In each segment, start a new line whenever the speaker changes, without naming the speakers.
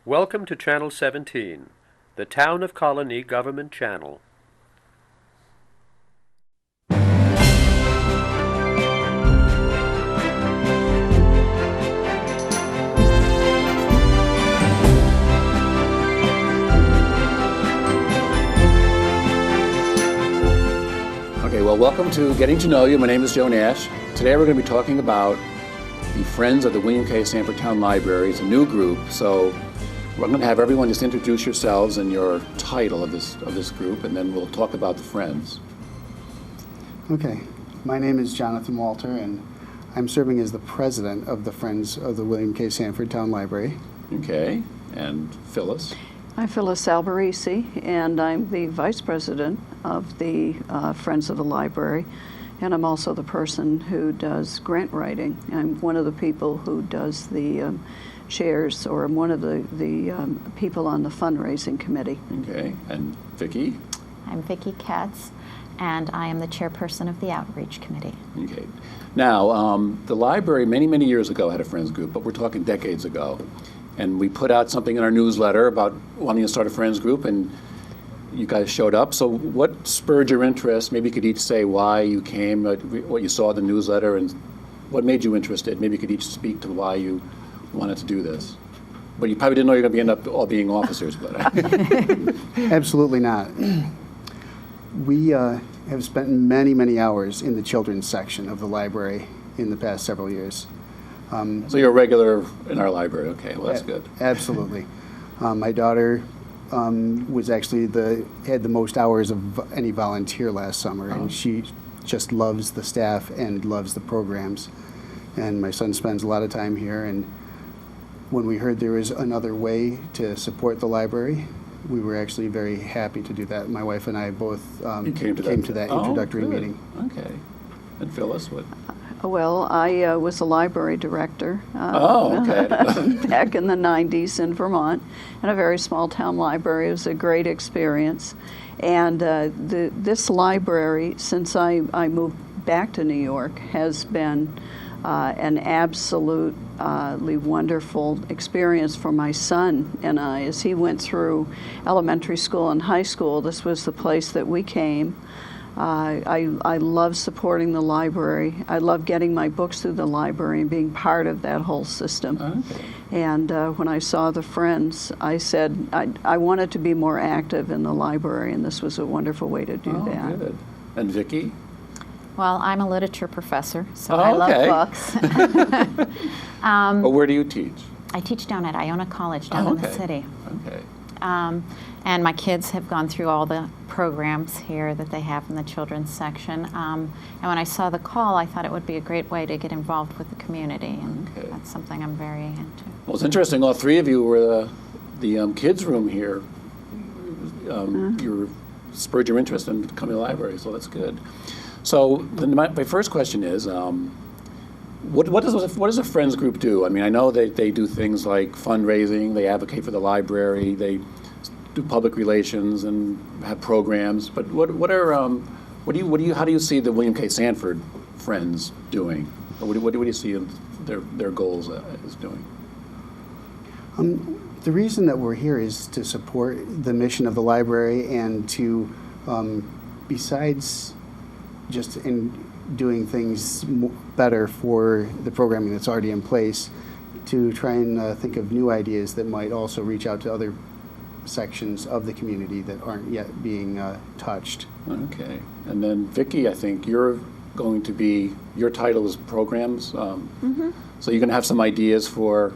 Welcome to Channel 17, the Town of Colonie Government Channel.
Okay, well, welcome to Getting to Know You. My name is Joe Nash. Today we're going to be talking about the Friends of the William K. Sanford Town Library. It's a new group, so we're going to have everyone just introduce yourselves and your title of this group, and then we'll talk about the Friends.
Okay, my name is Jonathan Walter, and I'm serving as the president of the Friends of the William K. Sanford Town Library.
Okay, and Phyllis.
I'm Phyllis Albarisi, and I'm the vice president of the Friends of the Library, and I'm also the person who does grant writing. I'm one of the people who does the chairs, or I'm one of the people on the fundraising committee.
Okay, and Vicki.
I'm Vicki Katz, and I am the chairperson of the outreach committee.
Okay, now the library many years ago had a Friends group, but we're talking decades ago. And we put out something in our newsletter about wanting to start a Friends group, and you guys showed up. So what spurred your interest? Maybe you could each say why you came, what you saw in the newsletter, and what made you interested. Maybe you could each speak to why you wanted to do this. But you probably didn't know you were going to end up all being officers. But
Absolutely not. We have spent many hours in the children's section of the library in the past several years.
So you're a regular in our library. Okay, well, that's good.
Absolutely. My daughter was actually had the most hours of any volunteer last summer, and she just loves the staff and loves the programs. And my son spends a lot of time here, and when we heard there was another way to support the library, we were actually very happy to do that. My wife and I both came to that introductory meeting.
Okay. And Phyllis, what?
Well, I was a library director
Okay.
back in the 90s in Vermont, in a very small town library. It was a great experience. And this library, since I moved back to New York, has been an absolutely wonderful experience for my son and I. As he went through elementary school and high school, this was the place that we came. I love supporting the library. I love getting my books through the library and being part of that whole system.
Okay.
And when I saw the Friends, I said I wanted to be more active in the library, and this was a wonderful way to do that.
Good. And Vicki?
Well, I'm a litliture professor, so I love books.
Well, where do you teach?
I teach down at Iona College down in the city.
Okay.
And my kids have gone through all the programs here that they have in the children's section. And when I saw the call, I thought it would be a great way to get involved with the community, and that's something I'm very into.
Well, it's interesting. All three of you were the kids' room here. You spurred your interest in coming to the library, so that's good. So then my first question is, what does a Friends group do? I mean, I know they do things like fundraising, they advocate for the library, they do public relations and have programs. But how do you see the William K. Sanford Friends doing? Or what do you see their goals as doing?
The reason that we're here is to support the mission of the library, and to, besides just in doing things better for the programming that's already in place, to try and think of new ideas that might also reach out to other sections of the community that aren't yet being touched.
Okay. And then Vicki, I think you're going to be, your title is programs. So you're going to have some ideas for,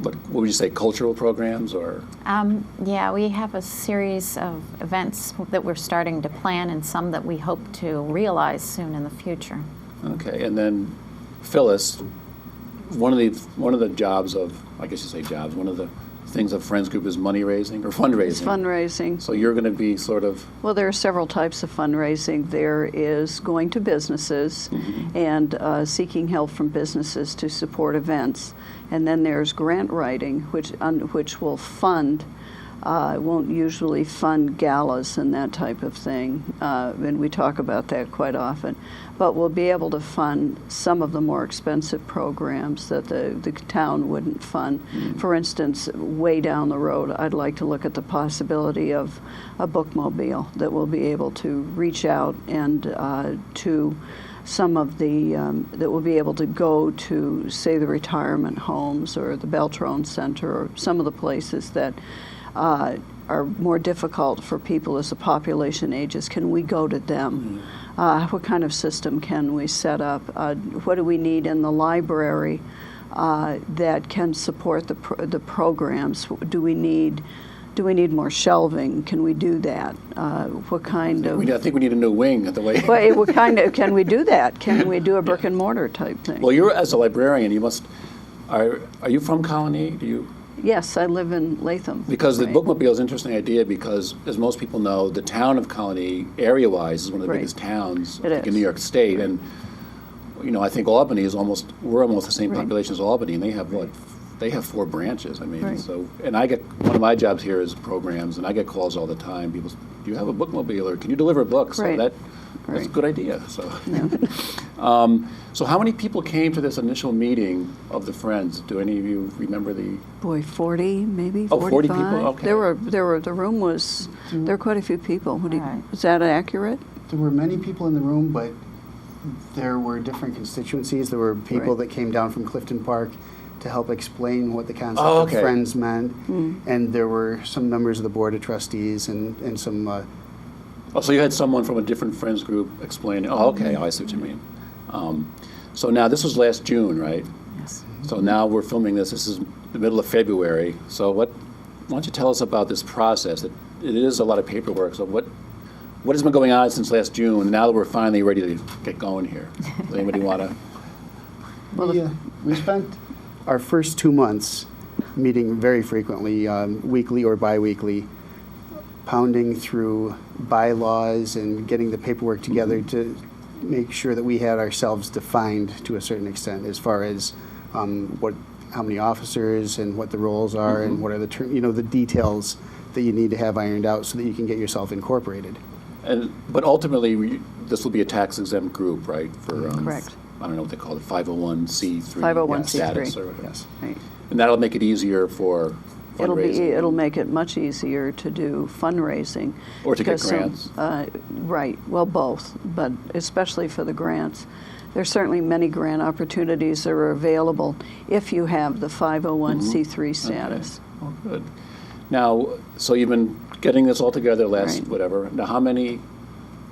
what would you say, cultural programs or?
Yeah, we have a series of events that we're starting to plan, and some that we hope to realize soon in the future.
Okay, and then Phyllis, one of the jobs of, I guess you say jobs, one of the things of Friends Group is money raising or fundraising.
It's fundraising.
So you're going to be sort of...
Well, there are several types of fundraising. There is going to businesses and seeking help from businesses to support events. And then there's grant writing, which will fund won't usually fund galas and that type of thing, and we talk about that quite often. But we'll be able to fund some of the more expensive programs that the town wouldn't fund. For instance, way down the road, I'd like to look at the possibility of a bookmobile that will be able to reach out and to some of the, that will be able to go to, say, the retirement homes or the Beltrone Center or some of the places that are more difficult for people as the population ages. Can we go to them? What kind of system can we set up? What do we need in the library that can support the programs? Do we need more shelving? Can we do that? What kind of?
I think we need a new wing at the way.
Well, what kind of? Can we do that? Can we do a brick and mortar type thing?
Well, you're as a librarian, you must. Are you from Colonie? Do you?
Yes, I live in Latham.
Because
right.
the bookmobile is an interesting idea because, as most people know, the town of Colonie, area-wise, is one of the
Right.
biggest towns
It
in
is.
New York State. And, I think Albany is we're almost the same
Right.
population as Albany, and they have what? They have 4 branches. I mean,
Right.
and one of my jobs here is programs, and I get calls all the time. People, do you have a bookmobile, or can you deliver books?
Right.
So that's a
Right.
good idea. So.
Yeah.
So how many people came to this initial meeting of the Friends? Do any of you remember the?
Boy, 40 maybe.
Oh, 40 people?
45.
Okay.
The room was. There were quite a few people. What do you,
Right.
is that accurate?
There were many people in the room, but there were different constituencies. There were people
Right.
that came down from Clifton Park to help explain what the concept
Oh, okay.
of Friends meant. And there were some members of the Board of Trustees and some,
Oh, so you had someone from a different Friends group explaining. Oh, okay, I see what you mean. So now this was last June, right?
Yes.
So now we're filming this. This is the middle of February. So why don't you tell us about this process? It is a lot of paperwork. So what has been going on since last June? Now that we're finally ready to get going here, does anybody want to?
we spent our first 2 months meeting very frequently, weekly or biweekly, pounding through bylaws and getting the paperwork together to make sure that we had ourselves defined to a certain extent as far as how many officers and what the roles are and what are the the details that you need to have ironed out so that you can get yourself incorporated.
But ultimately, this will be a tax-exempt group, right? For
Correct.
I don't know what they call it, 501c3
501c3.
status, or
Yes.
Right.
and that'll make it easier for fundraising.
It'll make it much easier to do fundraising.
Or to get
because
grants.
Right, well, both, but especially for the grants. There's certainly many grant opportunities that are available if you have the 501c3 status.
Okay. Oh, good. Now, so you've been getting this all together last
Right.
whatever. Now, how many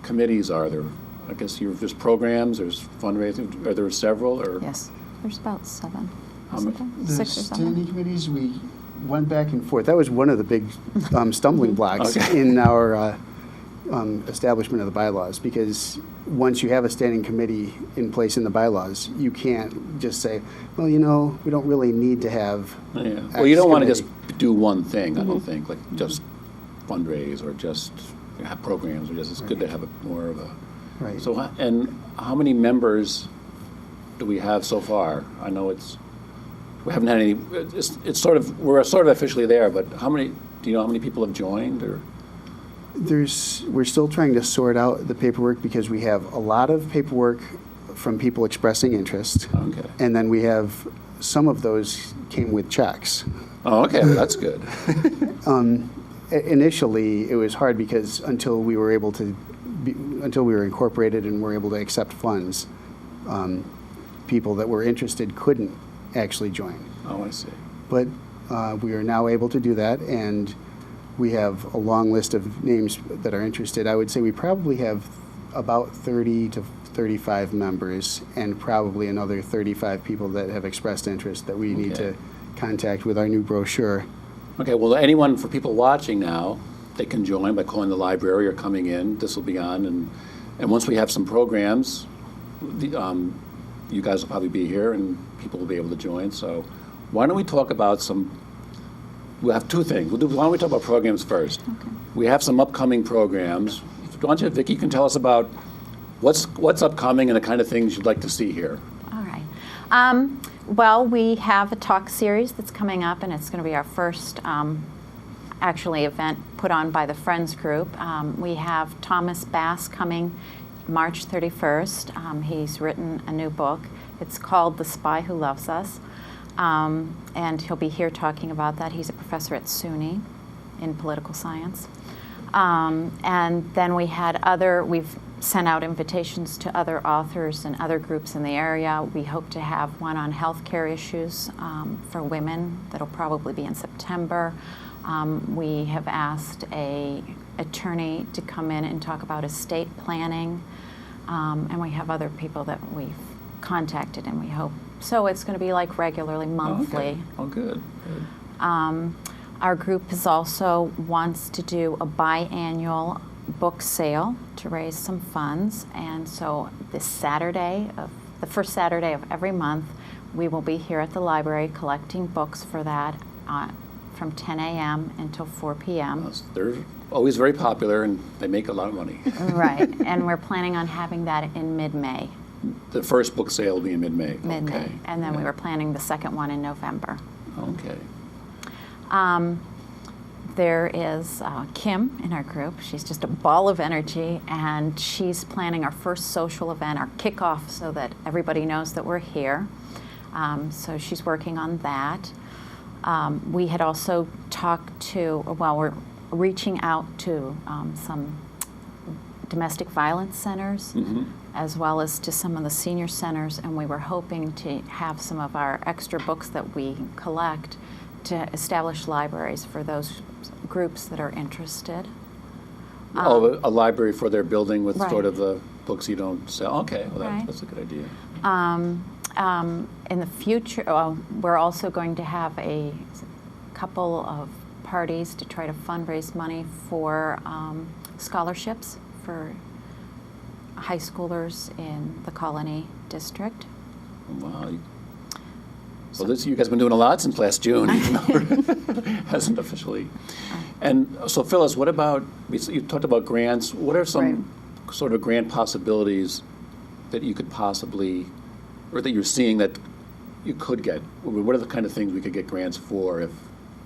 committees are there? I guess there's programs, there's fundraising. Are there several, or?
Yes. There's about 7.
How
Isn't
many?
there?
The
6 or 7.
standing committees, we went back and forth. That was one of the big stumbling blocks
Okay.
in our establishment of the bylaws, because once you have a standing committee in place in the bylaws, you can't just say, well, we don't really need to have.
Yeah. Well, you don't want to
X
just do one thing, I don't think, like just fundraise or just have programs, or just, it's good to have more of a.
Right.
So, and how many members do we have so far? I know we haven't had any, it's sort of, we're sort of officially there, but do you know how many people have joined, or?
We're still trying to sort out the paperwork because we have a lot of paperwork from people expressing interest.
Okay.
And then we have, some of those came with checks.
Oh, okay, well, that's good.
Initially, it was hard because until we were incorporated and were able to accept funds, people that were interested couldn't actually join.
Oh, I see.
But we are now able to do that, and we have a long list of names that are interested. I would say we probably have about 30 to 35 members and probably another 35 people that have expressed interest that we need
Okay.
to contact with our new brochure.
Okay, well, for people watching now, they can join by calling the library or coming in. This will be on, and once we have some programs, you guys will probably be here, and people will be able to join. So why don't we talk about we'll have 2 things. Why don't we talk about programs first?
Okay.
We have some upcoming programs. Why don't you, Vicki, you can tell us about what's upcoming and the kind of things you'd like to see here.
All right. Well, we have a talk series that's coming up, and it's going to be our first actually event put on by the Friends Group. We have Thomas Bass coming March 31st. He's written a new book. It's called The Spy Who Loves Us. And he'll be here talking about that. He's a professor at SUNY in political science. And then we've sent out invitations to other authors and other groups in the area. We hope to have one on healthcare issues for women. That'll probably be in September. We have asked an attorney to come in and talk about estate planning. And we have other people that we've contacted, and we hope. So it's going to be like regularly, monthly.
Oh, good.
Our group is also wants to do a biannual book sale to raise some funds, and so the first Saturday of every month, we will be here at the library collecting books for that from 10 a.m. until 4 p.m.
They're always very popular, and they make a lot of money.
Right, and we're planning on having that in mid-May.
The first book sale will be in mid-May.
Mid-May,
Okay.
and then we were planning the second one in November.
Okay.
There is Kim in our group. She's just a ball of energy, and she's planning our first social event, our kickoff, so that everybody knows that we're here. So she's working on that. We had also we're reaching out to some domestic violence centers, as well as to some of the senior centers, and we were hoping to have some of our extra books that we collect to establish libraries for those groups that are interested.
A library for their building with
Right.
sort of the books you don't sell. Okay, well,
Right.
that's a good idea.
In the future, we're also going to have a couple of parties to try to fundraise money for scholarships for high schoolers in the Colonie district.
Wow. Well, you guys have been doing a lot since last June, even though it hasn't officially. And so, Phyllis, what about, you talked about grants. What are some sort of grant possibilities that you could possibly, or that you're seeing that you could get? What are the kind of things we could get grants for if,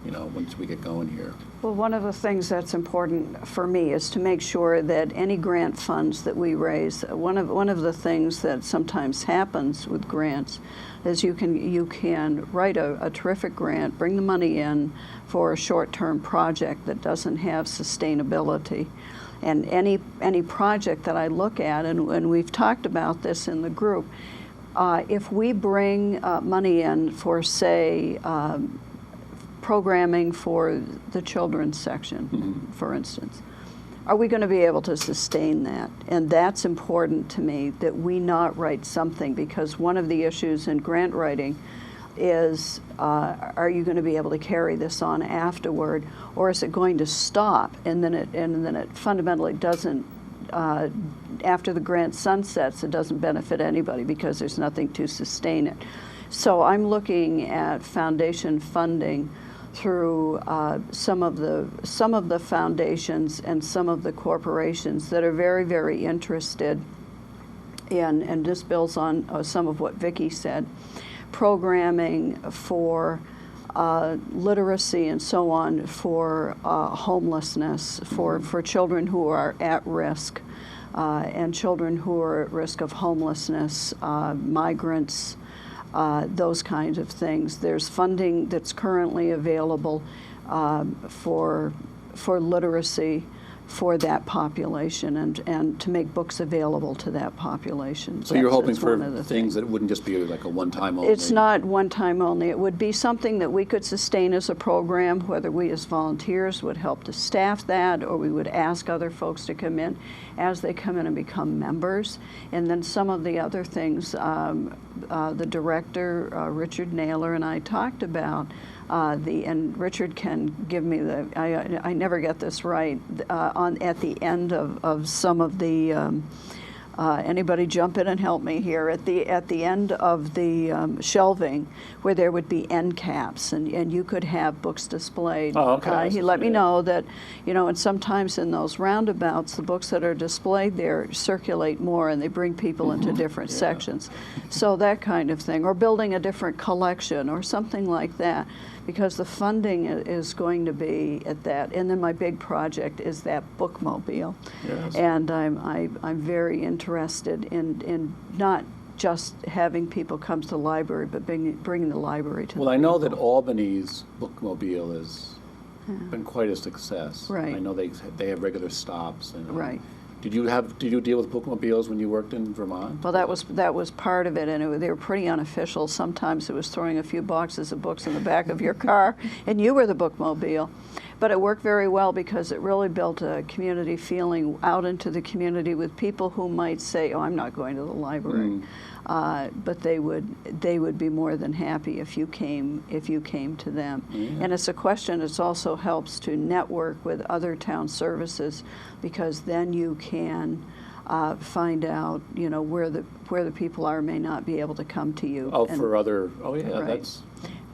once we get going here?
Well, one of the things that's important for me is to make sure that any grant funds that we raise, one of the things that sometimes happens with grants is you can write a terrific grant, bring the money in for a short-term project that doesn't have sustainability. And any project that I look at, and we've talked about this in the group, if we bring money in for, say, programming for the children's section, for instance, are we going to be able to sustain that? And that's important to me, that we not write something, because one of the issues in grant writing is, are you going to be able to carry this on afterward, or is it going to stop and then it fundamentally doesn't, after the grant sunsets, it doesn't benefit anybody because there's nothing to sustain it. So I'm looking at foundation funding through some of the foundations and some of the corporations that are very, very interested in, and this builds on some of what Vicki said, programming for literacy and so on, for homelessness, for children who are at risk, and children who are at risk of homelessness, migrants, those kinds of things. There's funding that's currently available for literacy for that population, and to make books available to that population.
So you're hoping for things that wouldn't just be like a one-time only?
It's not one-time only. It would be something that we could sustain as a program, whether we as volunteers would help to staff that, or we would ask other folks to come in as they come in and become members. And then some of the other things, the director, Richard Naylor, and I talked about, and Richard can give me I never get this right, at the end of some of the Anybody jump in and help me here. At the end of the shelving, where there would be end caps, and you could have books displayed.
Oh, okay.
He let me know that, and sometimes in those roundabouts, the books that are displayed there circulate more, and they bring people into different sections. So that kind of thing, or building a different collection, or something like that, because the funding is going to be at that. And then my big project is that bookmobile.
Yes.
And I'm very interested in not just having people come to the library, but bringing the library to
Well,
the
I know
people.
that Albany's bookmobile has been quite a success.
Right.
I know they have regular stops. And,
Right.
Did you deal with bookmobiles when you worked in Vermont?
Well, that was part of it, and they were pretty unofficial. Sometimes it was throwing a few boxes of books in the back of your car, and you were the bookmobile. But it worked very well because it really built a community feeling out into the community with people who might say, "Oh, I'm not going to the library," but they would be more than happy if you came to them. And it's a question. It also helps to network with other town services, because then you can find out, where the people are may not be able to come to you.
Oh,
And-
for other. Oh, yeah.
Right.
That's.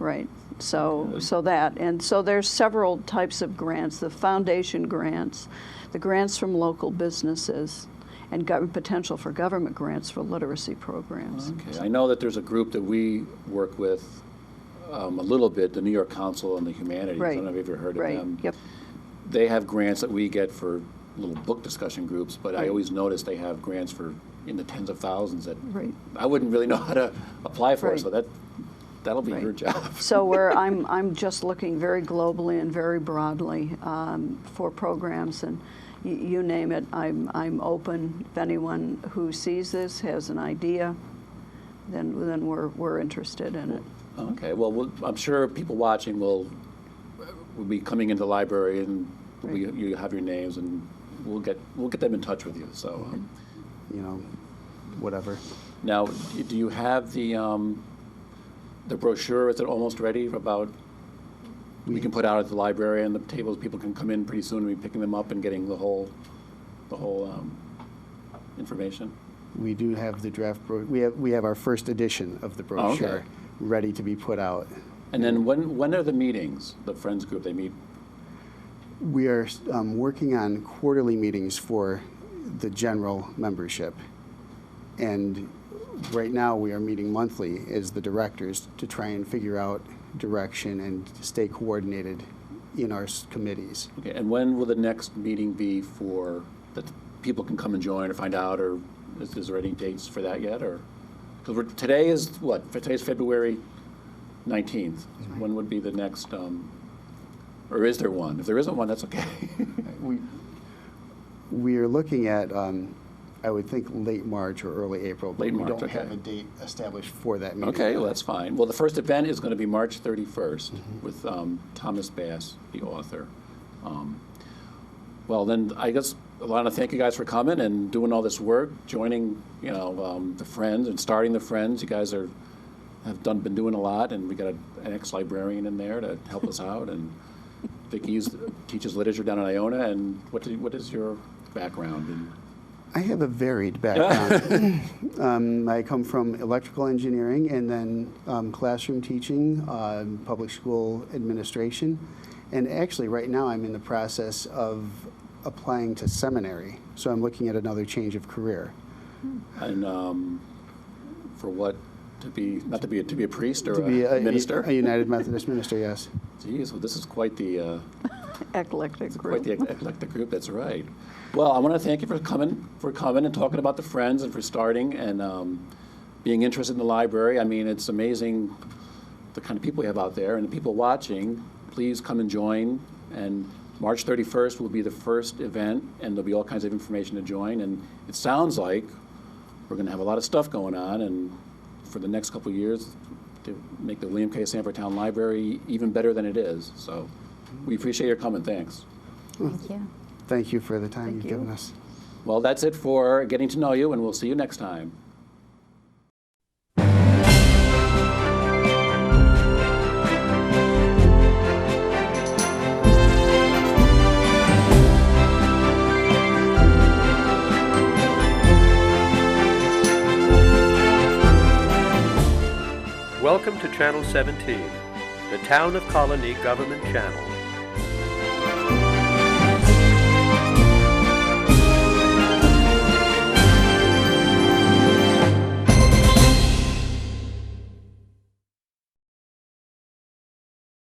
Right. So there's several types of grants: the foundation grants, the grants from local businesses, and potential for government grants for literacy programs.
Okay. I know that there's a group that we work with a little bit, the New York Council on the Humanities. I
Right.
don't know if you've ever heard
Right.
of them.
Yep.
They have grants that we get for little book discussion groups, but I
Right.
always notice they have grants for in the tens of thousands that
Right.
I wouldn't really know how to apply for.
Right.
So that'll be
Right.
your job.
So I'm just looking very globally and very broadly for programs, and you name it. I'm open. If anyone who sees this has an idea, then we're interested in it.
Okay. Well, I'm sure people watching will be coming into the library, and
Right.
you have your names, and we'll get them in touch with you. So
Whatever.
now, do you have the brochure? Is it almost ready about? We can put out at the library and the tables. People can come in pretty soon and be picking them up and getting the whole information.
We do have the draft. We have our first edition of the brochure
okay.
ready to be put out.
And then when are the meetings? The Friends group, they meet.
We are working on quarterly meetings for the general membership, and right now we are meeting monthly as the directors to try and figure out direction and stay coordinated in our committees.
Okay. And when will the next meeting be for that people can come and join or find out, or is there any dates for that yet? Or because today is what? Today's February 19th. When would be the next? Or is there one? If there isn't one, that's okay.
We are looking at, I would think, late March or early April. But
Late March,
we don't
okay.
have a date established for that meeting.
Okay, well, that's fine. Well, the first event is going to be March 31st with Thomas Bass, the author. Well, then I guess I want to thank you guys for coming and doing all this work, joining, the Friends and starting the Friends. You guys have been doing a lot, and we got an ex-librarian in there to help us out, and Vicki teaches literature down in Iona. And what is your background?
I have a varied background. I come from electrical engineering and then classroom teaching, public school administration. And actually, right now, I'm in the process of applying to seminary. So I'm looking at another change of career.
And for what? To be a priest or
To be
a minister?
A United Methodist minister, yes.
Geez, well, this is quite the
Eclectic
quite
group.
the eclectic group. That's right. Well, I want to thank you for coming and talking about the Friends and for starting and being interested in the library. I mean, it's amazing the kind of people we have out there, and the people watching. Please come and join. And March 31st will be the first event, and there'll be all kinds of information to join. And it sounds like we're going to have a lot of stuff going on, and for the next couple of years, to make the William K. Sanford Town Library even better than it is. So we appreciate your coming. Thanks.
Thank you.
Thank you for the time
Thank
you've
you.
given us.
Well, that's it for getting to know you, and we'll see you next time.
Welcome to Channel 17, the Town of Colonie Government Channel.